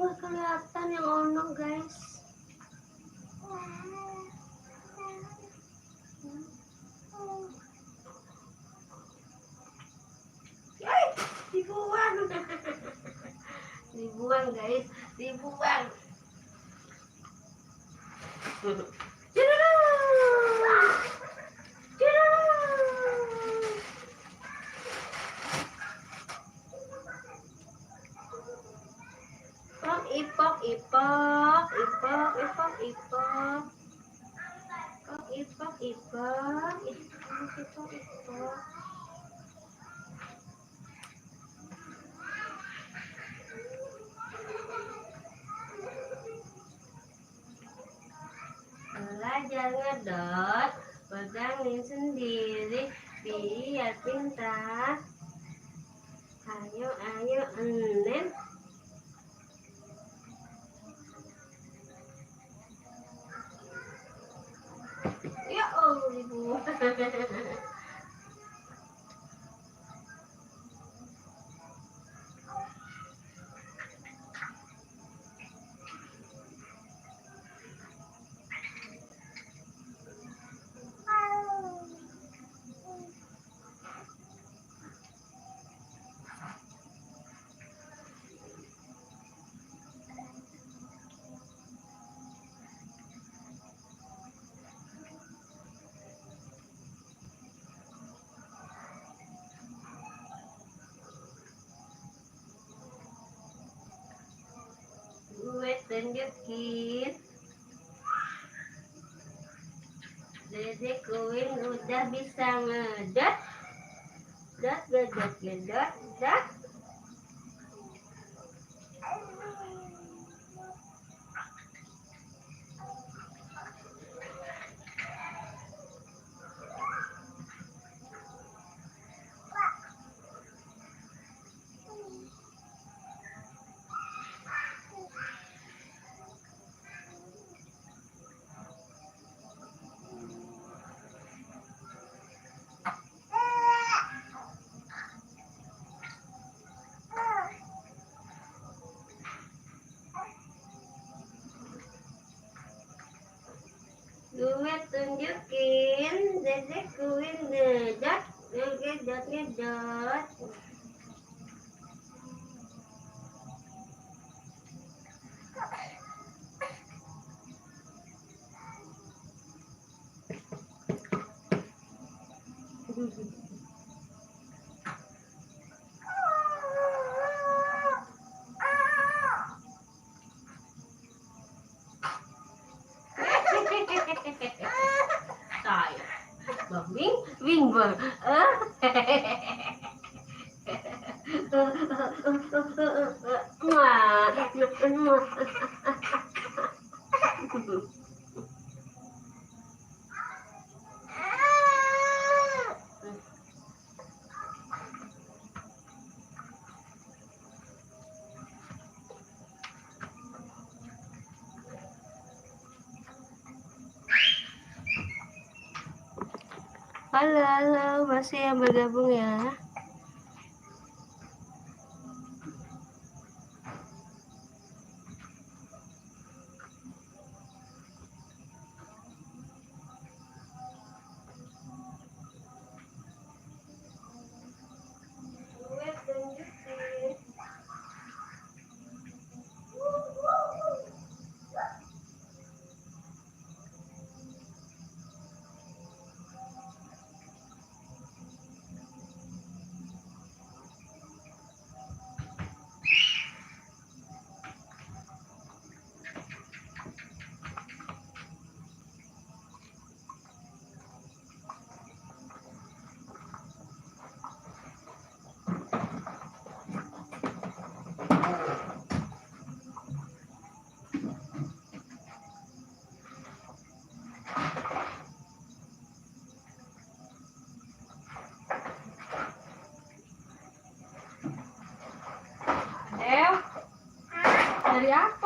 nggak kelihatan yang ono guys. Dibuang. Dibuang guys, dibuang. Ipok, ipok, ipok, ipok, ipok, ipok, ipok, ipok, ipok, ipok. Belajar ngedot, pegangin sendiri, biar pintar. Ayo, ayo, Nen. Ya Allah, Ibu. Gue tunjukin. Dede Queen udah bisa ngedot. Dot, gedot, gedot, dot. Gue tunjukin. Dede Queen ngedot, ngedot, ngedot. Saya bing bing bang. Halo, halo, masih yang bergabung ya. Dari apa?